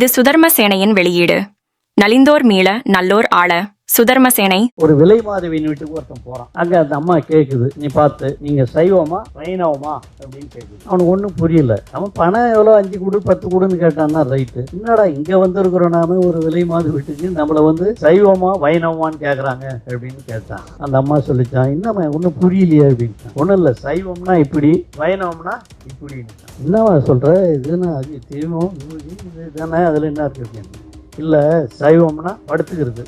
இது சுதர்மசேனையின் வெளியீடு. நலிந்தோர் மீள நல்லோர் ஆள சுதர்மசேனை. ஒரு விலை மாதவியின் வீட்டுக்கு ஒருத்தன் போறான். அங்க அந்த அம்மா கேக்குது, நீ பார்த்து நீங்க சைவமா வைணவமா அப்படின்னு கேக்குது. அவனுக்கு ஒன்றும் புரியல. அவன் பணம் எவ்வளோ 5 கொடு 10 கொடுன்னு கேட்டான்னா ரைட்டு. என்னடா இங்க வந்திருக்கிறோம் நாம ஒரு விலை மாத வீட்டுக்கு, நம்மள சைவமா வைணவமான்னு கேக்குறாங்க அப்படின்னு கேட்டான். அந்த அம்மா சொல்லிச்சான், என்னம்மா ஒன்றும் புரியலையே அப்படின்னு. ஒன்றும் இல்லை, சைவம்னா இப்படி வைணவம்னா இப்படின்னு. என்னவா சொல்ற, இதுன்னா அது தெய்வம் இது தானே, அதுல என்ன இருக்கு? இல்ல சைவம்னா படுத்துக்கிறது,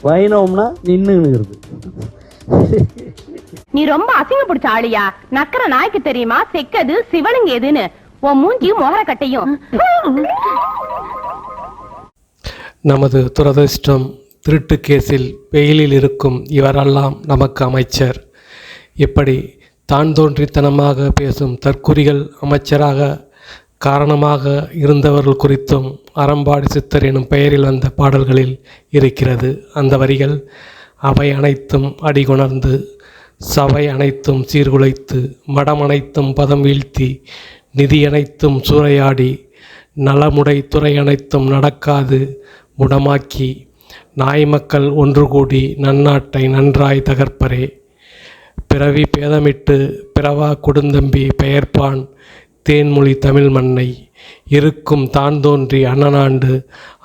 வைணவம்னா நின்னுங்கிறது. நீ ரொம்ப அசிங்க பிடிச்ச ஆளியா. நக்கற நாய்க்கு தெரியுமா செக்கது சிவலிங்க எதுன்னு? உன் மூஞ்சியும் மோகர கட்டையும். நமது துரதிர்ஷ்டம், திருட்டு கேஸில் பெயிலில் இருக்கும் இவரெல்லாம் நமக்கு அமைச்சர். இப்படி தான் தோன்றித்தனமாக பேசும் தற்குறிகள் அமைச்சராக காரணமாக இருந்தவர்கள் குறித்தும் அறம்பாடி சித்தர் எனும் பெயரில் வந்த பாடல்களில் இருக்கிறது. அந்த வரிகள்: அவை அனைத்தும் அடிகொணர்ந்து, சபை அனைத்தும் சீர்குலைத்து, மடம் அனைத்தும் பதம் வீழ்த்தி, நிதி அனைத்தும் சூறையாடி, நலமுடை துறை அனைத்தும் நடக்காது முடமாக்கி, நாய் மக்கள் ஒன்று கூடி நன்னாட்டை நன்றாய் தகர்ப்பரே. பிறவி பேதமிட்டு பிறவா கொடுந்தம்பி பெயர்ப்பான் தேன்மொழி தமிழ் மண்ணை, இருக்கும் தான் தோன்றி அண்ணனாண்டு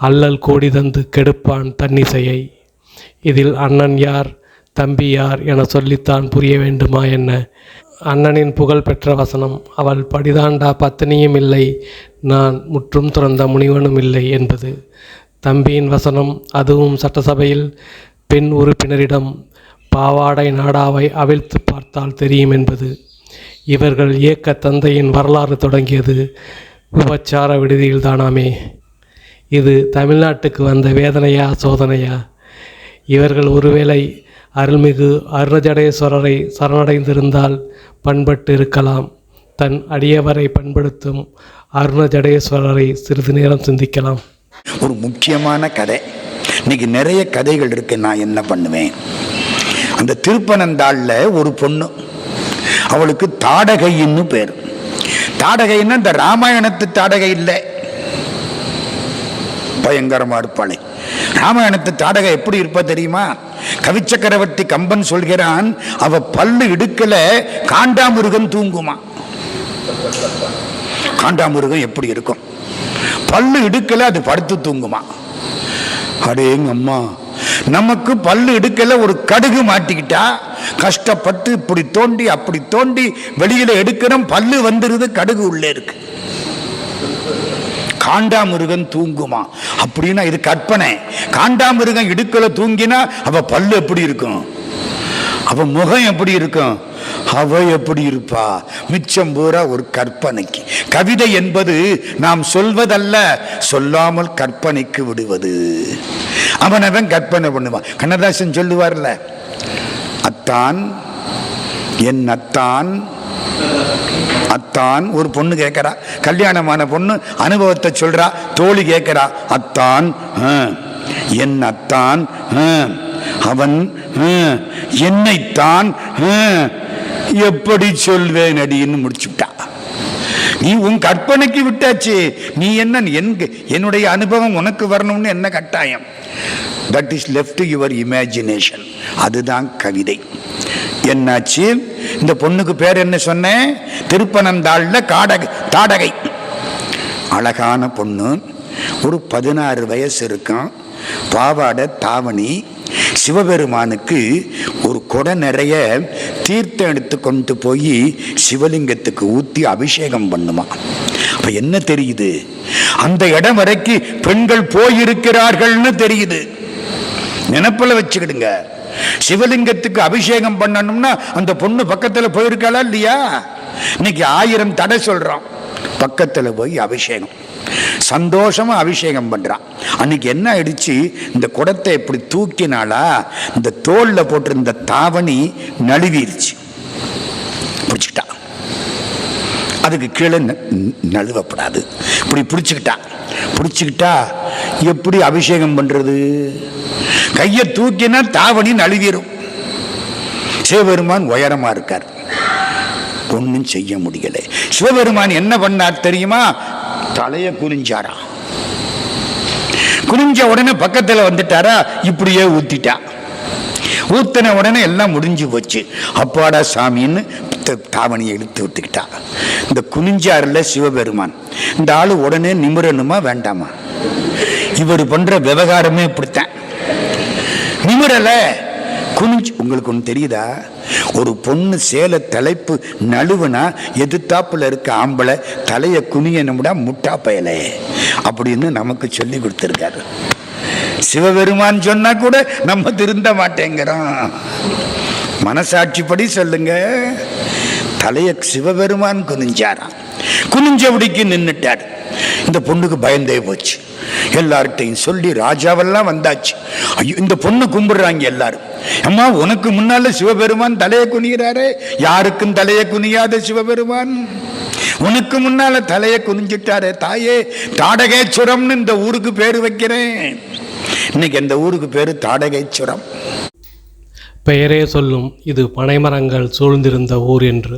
அல்லல் கோடி தந்து கெடுப்பான் தன்னிசையை. இதில் அண்ணன் யார் தம்பி யார் என சொல்லித்தான் புரிய வேண்டுமா என்ன? அண்ணனின் புகழ் பெற்ற வசனம், அவள் படிதாண்டா பத்தினியும் இல்லை, நான் முற்றும் துறந்த முனிவனும் இல்லை என்பது. தம்பியின் வசனம், அதுவும் சட்டசபையில் பெண் உறுப்பினரிடம் பாவாடை நாடாவை அவிழ்த்து பார்த்தால் தெரியும் என்பது. இவர்கள் இயக்க தந்தையின் வரலாறு தொடங்கியது விபச்சார விடுதியில் தானாமே. இது தமிழ்நாட்டுக்கு வந்த வேதனையா சோதனையா? இவர்கள் ஒருவேளை அருள்மிகு அருணஜடேஸ்வரரை சரணடைந்திருந்தால் பண்பட்டு இருக்கலாம். தன் அடியவரை பண்படுத்தும் அருணஜடேஸ்வரரை சிறிது நேரம் சிந்திக்கலாம். ஒரு முக்கியமான கதை. இன்னைக்கு நிறைய கதைகள் இருக்கு. நான் என்ன பண்ணுவேன், அந்த திருப்பனந்தாள்ல ஒரு பொண்ணு, அவளுக்கு தாடகைன்னு பேர். தாடகைன்னா இந்த ராமாயணத்து தாடகை இல்லை, பயங்கரமா இருப்பாளே. ராமாயணத்து தாடகை எப்படி இருப்பா தெரியுமா? கவிச்சக்கரவர்த்தி கம்பன் சொல்கிறான், அவ பல்லு இடுக்கல காண்டாமுருகன் தூங்குமா. காண்டாமுருகன் எப்படி இருக்கும்? பல்லு இடுக்கல அது படுத்து தூங்குமா. அடேங்க அம்மா, நமக்கு பல்லு இடுக்கல ஒரு கடுகு மாட்டிக்கிட்டா கஷ்டப்பட்டு இப்படி தோண்டி அப்படி தோண்டி வெளியில எடுக்கிறோம், பல்லு வந்துருது, கடுகு உள்ளே இருக்கு. காண்டாமிருகன் தூங்குமா அப்படின்னா இது கற்பனை. காண்டாமிருகன் இடுக்கல தூங்கினா அவ பல்லு எப்படி இருக்கும், அவ முகம் எப்படி இருக்கும், அவ எப்படி இருப்பா? மிச்சம் பூரா ஒரு கற்பனைக்கு. கவிதை என்பது நாம் சொல்வதல்ல, சொல்லாமல் கற்பனைக்கு விடுவது. அவனவன் கற்பனை பண்ணுவான். கண்ணதாசன் சொல்லுவார்ல, அத்தான் என் அத்தான். அத்தான் ஒரு பொண்ணு கேட்கிறா, கல்யாணமான பொண்ணு அனுபவத்தை சொல்றா. தோழி கேட்கிறா, அத்தான் என் அத்தான், அவன் என்னைத்தான் எப்படி சொல்வேன் அடின்னு முடிச்சுட்டா. நீ உன் கற்பனைக்கு விட்டாச்சு. நீ என்ன, என்னுடைய அனுபவம் உனக்கு வரணும்னு என்ன கட்டாயம்? That is left your imagination. அதுதான் கவிதை. என்னாச்சு? இந்த பொண்ணுக்கு பேர் என்ன சொன்னேன்? திருப்பனந்தாள்ல தாடகை. அழகான பொண்ணு, ஒரு 16 வயசு இருக்கும், பாவாடை தாவணி. சிவபெருமானுக்கு ஒரு கொடை நிறைய தீர்த்தம் எடுத்து கொண்டு போய் சிவலிங்கத்துக்கு ஊற்றி அபிஷேகம் பண்ணுமா. அப்ப என்ன தெரியுது? அந்த இடம் வரைக்கும் பெண்கள் போயிருக்கிறார்கள்னு தெரியுது. நினைப்பில் வச்சுக்கிடுங்க. சிவலிங்கத்துக்கு அபிஷேகம் பண்ணணும்னா அந்த பொண்ணு பக்கத்துல போயிருக்காளா இல்லையா? இன்னைக்கு 1000 தடை சொல்றோம். பக்கத்துல போய் அபிஷேகம், சந்தோஷமா அபிஷேகம் பண்றான். அன்னைக்கு என்ன ஆயிடுச்சு? இந்த குடத்தை இப்படி தூக்கினாலா, இந்த தோல்ல போட்டிருந்த தாவணி நழுவிருச்சு. பிடிச்சுக்கிட்டா, அதுக்கு கீழே நழுவப்படாது. இப்படி பிடிச்சுக்கிட்டா எப்படி அபிஷேகம் பண்றது? கையை தூக்கினா தாவணி நழுவிரும். சிவபெருமான் உயரமா இருக்கார், ஒன்னும் செய்ய முடியல. சிவபெருமான் என்ன பண்ணார் தெரியுமா? தலைய குனிஞ்சாரா. குனிஞ்ச உடனே பக்கத்துல வந்துட்டாரா, இப்படியே ஊத்திட்டா. ஊத்தின உடனே எல்லாம் முடிஞ்சு போச்சு. அப்பாடா சாமின்னு தாவணியை இழுத்து விட்டுக்கிட்டா. இந்த குனிஞ்சாருல சிவபெருமான். இந்த ஆளு உடனே நிமிரணுமா வேண்டாமா? இவர் பண்ற விவகாரமே இப்படித்தான். நிமிரல, குனிஞ்சு. உங்களுக்கு ஒன்று தெரியுதா? ஒரு பொண்ணு சேலை தலைப்பு நழுவுனா எதிர்த்தாப்புல இருக்க ஆம்பளை தலைய குனியணும்டா முட்டா பயலே அப்படின்னு நமக்கு சொல்லி கொடுத்துருக்காரு. சிவபெருமான் சொன்னா கூட நம்ம திருந்த மாட்டேங்கிறோம். மனசாட்சிப்படி சொல்லுங்க. தலைய சிவபெருமான் குனிஞ்சாராம். குனிஞ்சபடிக்கு நின்னுட்டார். இந்த பொண்ணுக்கு பயந்தே போச்சு. எல்லார்ட்டையும் சொல்லி ராஜாவெல்லாம் வந்தாச்சு. ஐயோ, இந்த பொண்ணு கும்பிடுறாங்க எல்லாரும். அம்மா, உனக்கு முன்னால சிவபெருமான் தலையை குனிகிறாரே, யாருக்கும் தலையை குனியாத சிவபெருமான் உனக்கு முன்னால தலையை குனிஞ்சிட்டாரே தாயே, தாடகேச்சுரம்னு இந்த ஊருக்கு பேரு வைக்கிறேன். இன்னைக்கு அந்த ஊருக்கு பேரு தாடகேச்சுரம். பெயரே சொல்லும் இது பனைமரங்கள் சூழ்ந்திருந்த ஊர் என்று.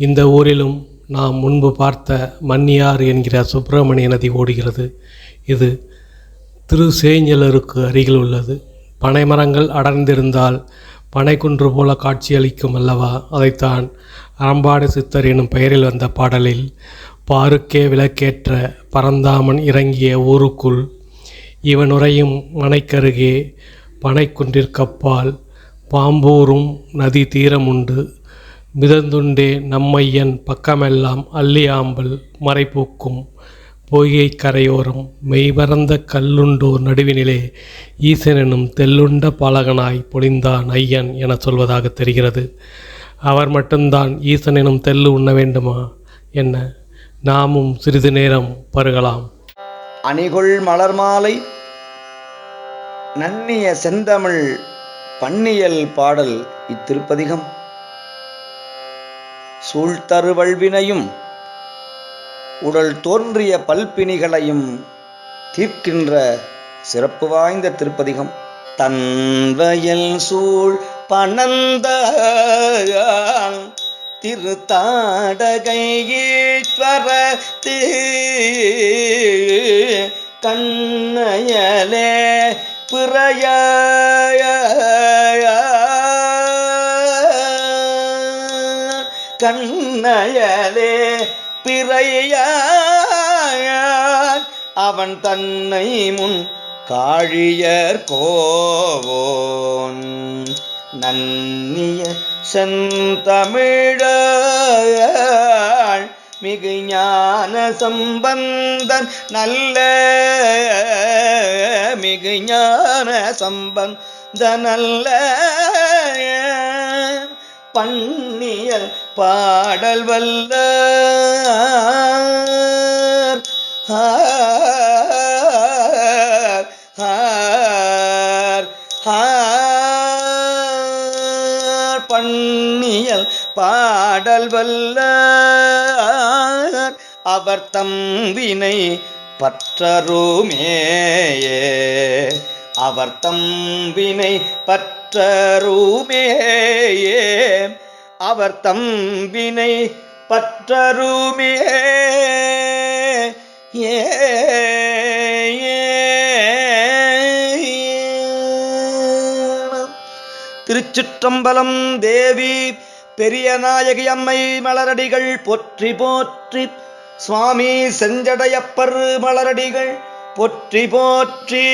இந்த ஊரிலும் நாம் முன்பு பார்த்த மன்னியார் என்கிற சுப்பிரமணிய நதி ஓடுகிறது. இது திருசேஞ்சலருக்கு அருகில் உள்ளது. பனைமரங்கள் அடர்ந்திருந்தால் பனைக்குன்று போல காட்சியளிக்கும் அல்லவா? அதைத்தான் அறம்பாடு சித்தர் எனும் பெயரில் வந்த பாடலில் பாருக்கே விளக்கேற்ற பரந்தாமன் இறங்கிய ஊருக்குள் இவனுறையும் மனைக்கருகே பனைக்குன்றிற்கப்பால் பாம்பூரும் நதி தீரமுண்டு மிதந்துண்டே நம்மையன் பக்கமெல்லாம் அல்லி ஆம்பல் மறைப்பூக்கும் பொய்கை கரையோரம் மெய்மறந்த கல்லுண்டோர் நடுவினிலே ஈசனெனும் தெல்லுண்ட பாலகனாய் பொழிந்தான் ஐயன் என சொல்வதாக தெரிகிறது. அவர் மட்டும்தான் ஈசனெனும் தெல்லு உண்ண வேண்டுமா என்ன? நாமும் சிறிது நேரம் பருகலாம். அணிகொள் மலர் மாலை நன்னிய செந்தமிழ் பன்னியல் பாடல் இத்திருப்பதிகம் சூழ்தருவழ்வினையும் உடல் தோன்றிய பல்பிணிகளையும் தீர்க்கின்ற சிறப்பு வாய்ந்த திருப்பதிகம். தன்வயல் சூழ் பனந்த திருத்தாடகை ஈஸ்வரத்து கண்ணயலே பிறைய கண்ணயலே பிறைய அவன் தன்னை முன் காழியர் கோவோன் நன்னிய செந்தமிழாள் மிகு ஞான சம்பந்தன் நல்ல மிகு ஞான சம்பந்தன் நல்ல பன்னியல் பாடல் வல்ல பன்னியல் பாடல் வல்ல அவர் தம்பினை பற்றருமேயே அவர் தம்பினை பற்றருமேயே அவர் தம்பினை பற்றருமே ஏ திருச்சிற்றம்பலம். தேவி பெரிய நாயகி அம்மை மலரடிகள் போற்றி போற்றி. சுவாமி செஞ்சடையப்பர் மலரடிகள் போற்றி போற்றி.